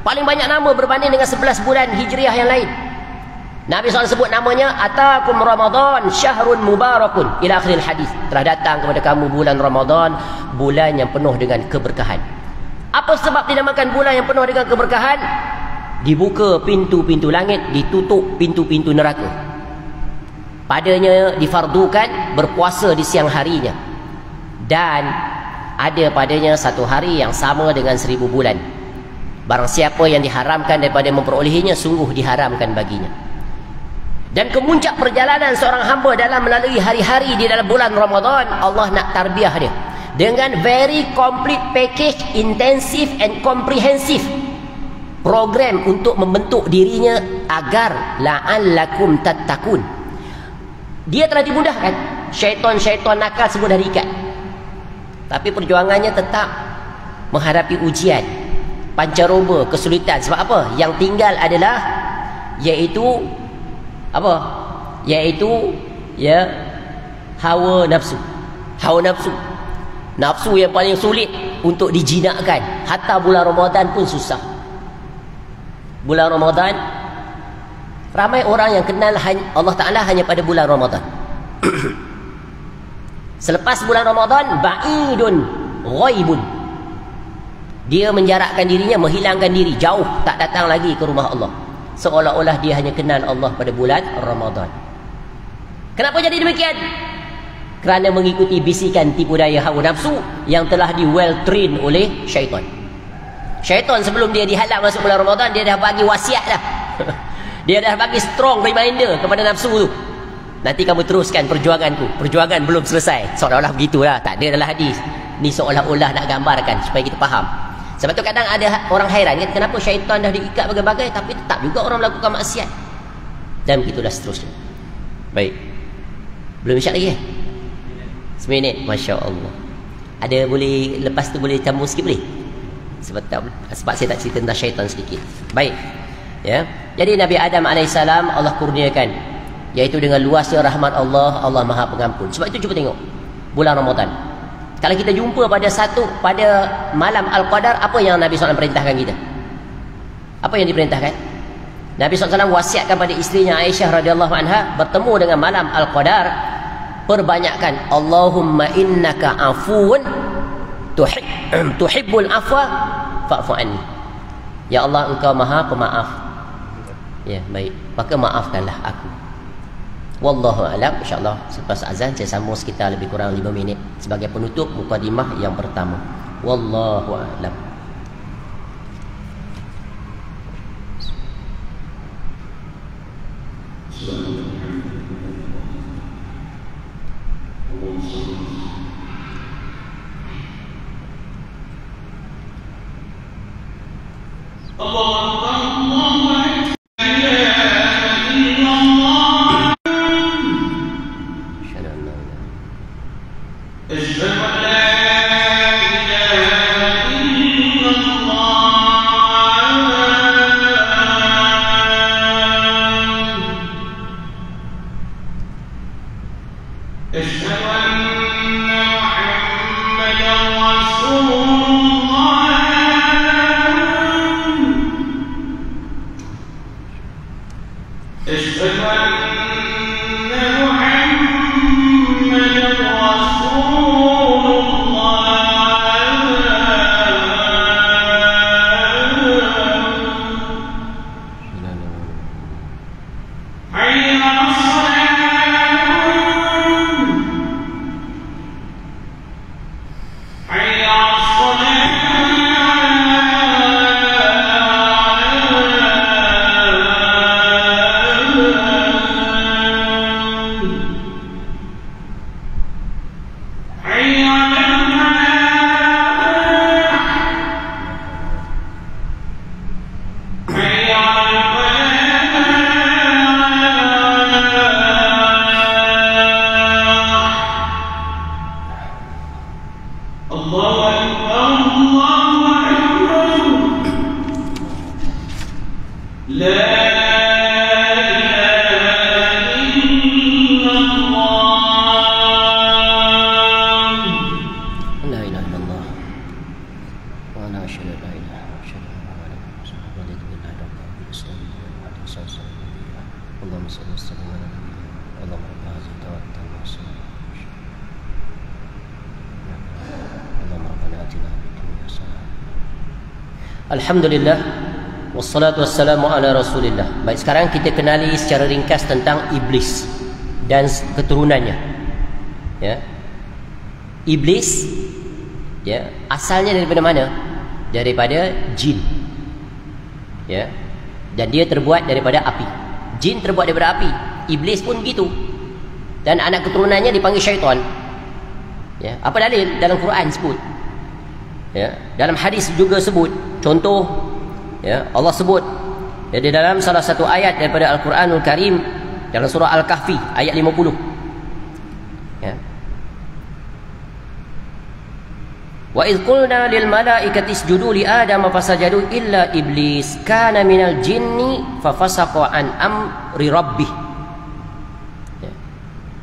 Paling banyak nama berbanding dengan 11 bulan Hijriah yang lain. Nabi SAW sebut namanya, Atakum Ramadan syahrun mubarakun ila akhiril hadis. Telah datang kepada kamu bulan Ramadan, bulan yang penuh dengan keberkahan. Apa sebab dinamakan bulan yang penuh dengan keberkahan? Dibuka pintu-pintu langit, ditutup pintu-pintu neraka. Padanya difardukan berpuasa di siang harinya. Dan ada padanya satu hari yang sama dengan 1000 bulan. Barang siapa yang diharamkan daripada memperolehinya, sungguh diharamkan baginya. Dan kemuncak perjalanan seorang hamba dalam melalui hari-hari di dalam bulan Ramadan, Allah nak tarbiyah dia dengan very complete package, intensive and comprehensive program untuk membentuk dirinya agar la'allakum tattaqun. Dia telah dimudahkan. Syaitan-syaitan nakal semua dah diikat. Tapi perjuangannya tetap menghadapi ujian, pancaroba, kesulitan. Sebab apa? Yang tinggal adalah iaitu apa? Iaitu hawa nafsu. Hawa nafsu. Nafsu yang paling sulit untuk dijinakkan. Hatta bulan Ramadan pun susah. Bulan Ramadan, ramai orang yang kenal Allah Ta'ala hanya pada bulan Ramadan. Selepas bulan Ramadan, ba'idun ghaibun. Dia menjarakkan dirinya, menghilangkan diri, jauh, tak datang lagi ke rumah Allah. Seolah-olah dia hanya kenal Allah pada bulan Ramadan. Kenapa jadi demikian? Kerana mengikuti bisikan tipu daya hawa nafsu yang telah di well train oleh syaitan. Syaitan sebelum dia dihalang masuk bulan Ramadan, dia dah bagi wasiat dah. Dia dah bagi strong reminder kepada nafsu tu. Nanti kamu teruskan perjuanganku. Perjuangan belum selesai. Seolah-olah begitulah. Tak ada dalam hadis. Ni seolah-olah nak gambarkan supaya kita faham. Sebab tu kadang ada orang hairan kan, kenapa syaitan dah diikat bagai-bagai tapi tetap juga orang melakukan maksiat. Dan begitulah seterusnya. Baik. Belum isyak lagi? Seminit. Masya Allah. Ada boleh, lepas tu boleh campur sikit boleh? Sebab saya tak cerita tentang syaitan sedikit. Baik. Ya. Jadi Nabi Adam AS Allah kurniakan, iaitu dengan luasnya rahmat Allah, Allah Maha Pengampun. Sebab itu cuba tengok bulan Ramadan. Kalau kita jumpa pada malam Al-Qadar, apa yang Nabi SAW perintahkan kita? Apa yang diperintahkan? Nabi SAW wasiatkan pada isterinya Aisyah radhiyallahu anha, bertemu dengan malam Al-Qadar, perbanyakkan Allahumma innaka afuun tuhibbul afwa fa'fu anni. Ya Allah, engkau Maha Pemaaf. Ya, baik. Maka maafkanlah aku. Wallahu a'lam. InsyaAllah selepas azan saya sambung sekitar lebih kurang 5 minit sebagai penutup mukadimah yang pertama. Wallahu a'lam. Alhamdulillah, wassalatu wassalamu ala rasulillah. Baik, sekarang kita kenali secara ringkas tentang iblis dan keturunannya. Ya. Iblis, ya, asalnya daripada mana? Daripada jin. Ya. Dan dia terbuat daripada api. Jin terbuat daripada api. Iblis pun begitu. Dan anak keturunannya dipanggil syaitan. Ya. Apa dalil? Dalam Quran sebut. Ya. Dalam hadis juga sebut. Contoh, ya, Allah sebut, ya, di dalam salah satu ayat daripada Al-Quranul Karim dalam surah Al-Kahfi ayat 50. Ya. Wa idh qulna lil malaikati isjudu li Adam fasajadu illa iblis kana minal jinni fafasaqa an amri rabbih. Ya.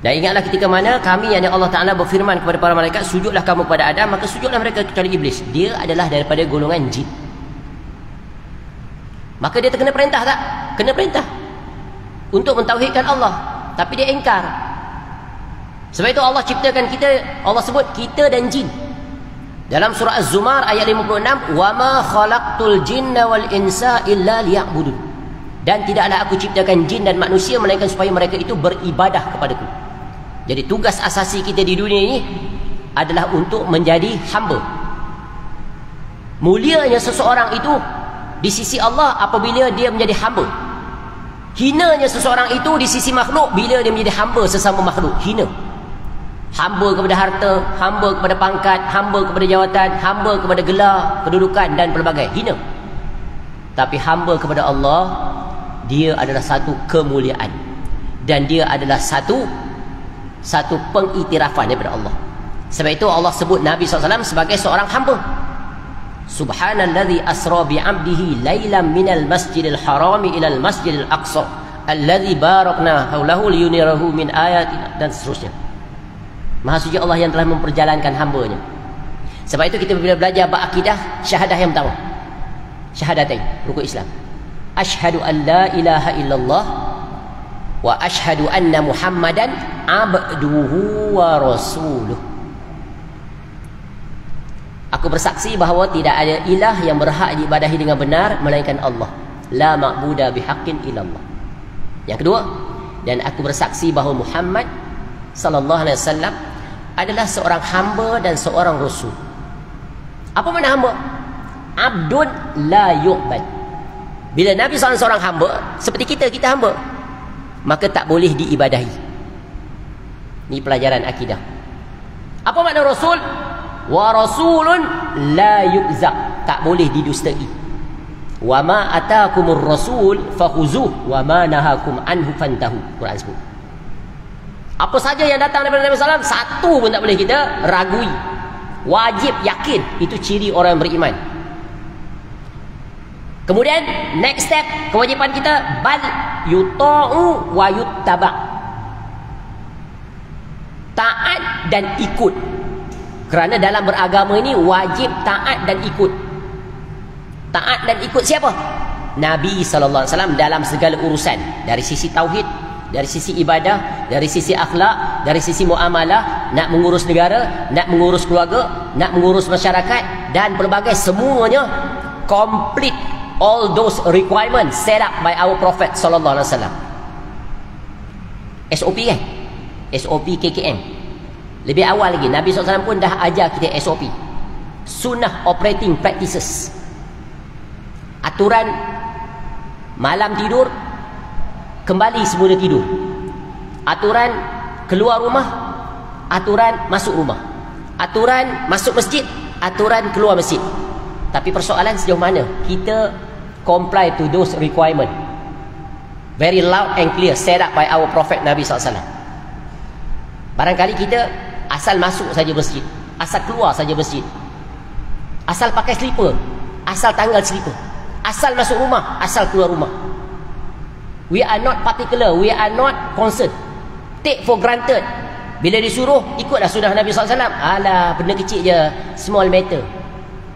Dan ingatlah ketika mana kami, yakni Allah Ta'ala, berfirman kepada para malaikat, sujudlah kamu kepada Adam, maka sujudlah mereka kecuali iblis. Dia adalah daripada golongan jin. Maka dia terkena perintah tak? Kena perintah untuk mentauhidkan Allah, tapi dia ingkar. Sebab itu Allah ciptakan kita, Allah sebut kita dan jin dalam surah Az-Zumar ayat 56, wa ma khalaqtul jinna wal insa illa liya'budun. Dan tidaklah aku ciptakan jin dan manusia melainkan supaya mereka itu beribadah kepadaku. Jadi tugas asasi kita di dunia ini adalah untuk menjadi hamba. Mulianya seseorang itu di sisi Allah apabila dia menjadi hamba. Hinanya seseorang itu di sisi makhluk bila dia menjadi hamba sesama makhluk. Hina. Hamba kepada harta, hamba kepada pangkat, hamba kepada jawatan, hamba kepada gelar, kedudukan dan pelbagai. Hina. Tapi hamba kepada Allah, dia adalah satu kemuliaan. Dan dia adalah satu pengiktirafan daripada Allah. Sebab itu Allah sebut Nabi SAW sebagai seorang hamba. Subhanalladzi asra bi'abdihi lailan minal masjidil harami ilal masjidil aqsa alladzi barakna haulahu liyunirahu min ayatina, dan seterusnya. Maha suci Allah yang telah memperjalankan hambanya. Sebab itu kita bila belajar berakidah, syahadah yang pertama, syahadatain, rukun Islam. Asyhadu an la ilaha illallah wa asyhadu anna Muhammadan abduhu wa rasuluh. Aku bersaksi bahawa tidak ada ilah yang berhak diibadahi dengan benar melainkan Allah. La ma'buda bihaqqin illallah. Yang kedua, dan aku bersaksi bahawa Muhammad sallallahu alaihi wasallam adalah seorang hamba dan seorang rasul. Apa makna hamba? Abdun la yu'bad. Bila Nabi SAW seorang hamba, seperti kita hamba, maka tak boleh diibadahi. Ini pelajaran akidah. Apa makna rasul? Wa rasulun la yu'za, tak boleh didustai. Wa ma atakumur rasul fakhuzuh wa ma nahakum anhu fantahu. Quran sebut. Apa saja yang datang daripada Nabi SAW, satu pun tak boleh kita ragui. Wajib yakin, itu ciri orang yang beriman. Kemudian next step, kewajipan kita bal yuta'u wa yuttaba'. Taat dan ikut. Kerana dalam beragama ini wajib taat dan ikut. Taat dan ikut siapa? Nabi SAW dalam segala urusan. Dari sisi tauhid, dari sisi ibadah, dari sisi akhlak, dari sisi muamalah, nak mengurus negara, nak mengurus keluarga, nak mengurus masyarakat, dan pelbagai semuanya complete all those requirements set up by our Prophet SAW. SOP kan? SOP KKM. Lebih awal lagi, Nabi SAW pun dah ajar kita SOP, Sunnah Operating Practices. Aturan malam tidur, kembali semula tidur. Aturan keluar rumah, aturan masuk rumah. Aturan masuk masjid, aturan keluar masjid. Tapi persoalan sejauh mana kita comply to those requirements. Very loud and clear, set up by our Prophet Nabi SAW. Barangkali kita asal masuk saja masjid, asal keluar saja masjid, asal pakai slipper, asal tanggal slipper, asal masuk rumah, asal keluar rumah. We are not particular, we are not concerned. Take for granted. Bila disuruh, ikutlah sunnah Nabi SAW. Alah, benda kecil je, small matter.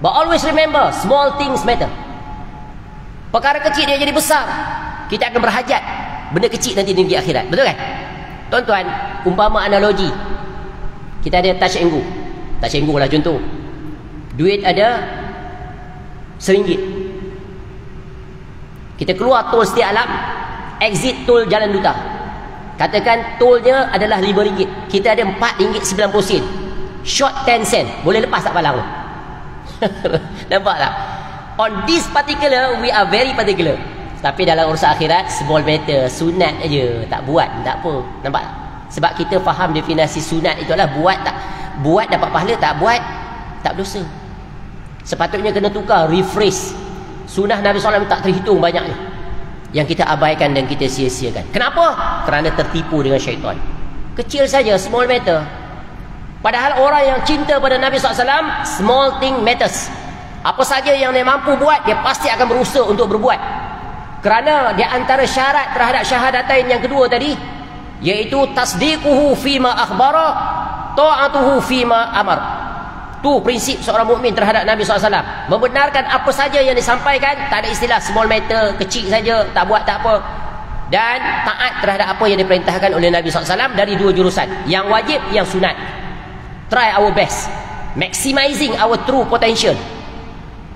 But always remember, small things matter. Perkara kecil dia jadi besar, kita akan berhajat benda kecil nanti di negeri akhirat. Betul kan? Tuan-tuan, umpama analogi, kita ada touch and go. Touch and go lah contoh. Duit ada RM1. Kita keluar tol Setia Alam, exit tol Jalan Duta. Katakan tolnya adalah RM5. Kita ada RM4.90. Short 10 sen. Boleh lepas tak palang? Nampak tak? On this particular, we are very particular. Tapi dalam urusan akhirat, small matter, sunat aja, tak buat, tak apa. Nampak tak? Sebab kita faham definisi sunat itu adalah buat tak, buat dapat pahala, tak buat tak berdosa. Sepatutnya kena tukar, rephrase. Sunnah Nabi SAW tak terhitung banyaknya yang kita abaikan dan kita sia-siakan. Kenapa? Kerana tertipu dengan syaitan. Kecil saja, small matter. Padahal orang yang cinta pada Nabi SAW, small thing matters. Apa saja yang dia mampu buat, dia pasti akan berusaha untuk berbuat. Kerana di antara syarat terhadap syahadatain yang kedua tadi, iaitu tasdiquhu fima akhbara, ta'atuhu fima amar. Tu prinsip seorang mukmin terhadap Nabi SAW. Membenarkan apa saja yang disampaikan, tak ada istilah small matter, kecil saja, tak buat tak apa. Dan taat terhadap apa yang diperintahkan oleh Nabi SAW dari dua jurusan, yang wajib, yang sunat. Try our best, maximizing our true potential.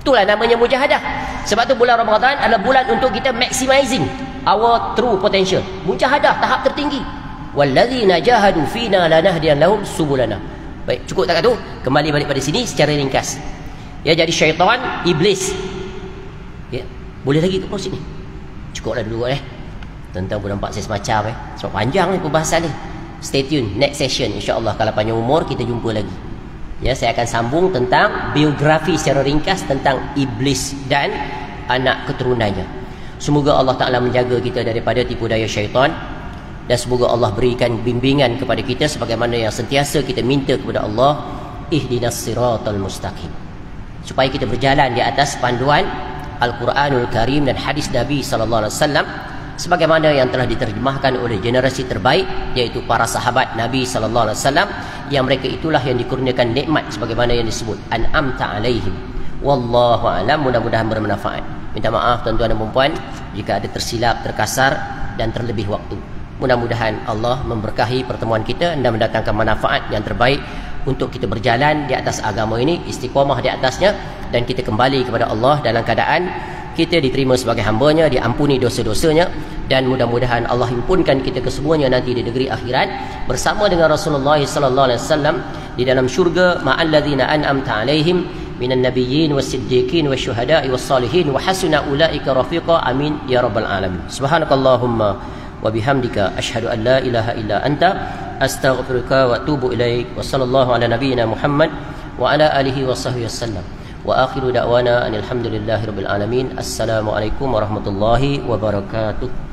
Itulah namanya mujahadah. Sebab tu bulan Ramadan adalah bulan untuk kita maximizing our true potential. Mujahadah tahap tertinggi. Walladzina jahadu fina lanahdiyan lahum subulana. Baik, cukup tak tu? Kembali balik pada sini secara ringkas. Ya, jadi syaitan, iblis. Ya, boleh lagi ke proses ni? Cukuplah dulu Tentang pun nampak saya semacam sebab panjang ni perbahasan ni. Stay tune, next session insya-Allah. Kalau panjang umur kita jumpa lagi. Ya, saya akan sambung tentang biografi secara ringkas tentang iblis dan anak keturunannya. Semoga Allah Ta'ala menjaga kita daripada tipu daya syaitan. Dan semoga Allah berikan bimbingan kepada kita sebagaimana yang sentiasa kita minta kepada Allah, ihdinas siratal mustaqim, supaya kita berjalan di atas panduan Al-Quranul Karim dan hadis Nabi sallallahu alaihi wasallam sebagaimana yang telah diterjemahkan oleh generasi terbaik, iaitu para sahabat Nabi sallallahu alaihi wasallam, yang mereka itulah yang dikurniakan nikmat sebagaimana yang disebut an'amta alaihim. Wallahu a'lam. Mudah-mudahan bermanfaat. Minta maaf tuan-tuan dan puan-puan jika ada tersilap, terkasar dan terlebih waktu. Mudah-mudahan Allah memberkahi pertemuan kita dan mendatangkan manfaat yang terbaik untuk kita berjalan di atas agama ini, istiqamah di atasnya, dan kita kembali kepada Allah dalam keadaan kita diterima sebagai hamba-Nya, diampuni dosa-dosanya, dan mudah-mudahan Allah himpunkan kita kesemuanya nanti di negeri akhirat bersama dengan Rasulullah sallallahu alaihi wasallam di dalam syurga ma'al ladzina an'amta alaihim minan nabiyyin was-siddiqin wasyuhada'i was-salihin wa hasuna ulaika rafiqa. Amin ya rabbal alamin. Subhanakallahumma wa bihamdika asyhadu an la ilaha illa anta astaghfiruka wa atubu ilaik. Wa sallallahu ala nabiyyina Muhammad wa ala alihi wa sahbihi wasallam. Wa akhiru da'wana alhamdulillahi rabbil alamin. Assalamualaikum warahmatullahi wabarakatuh.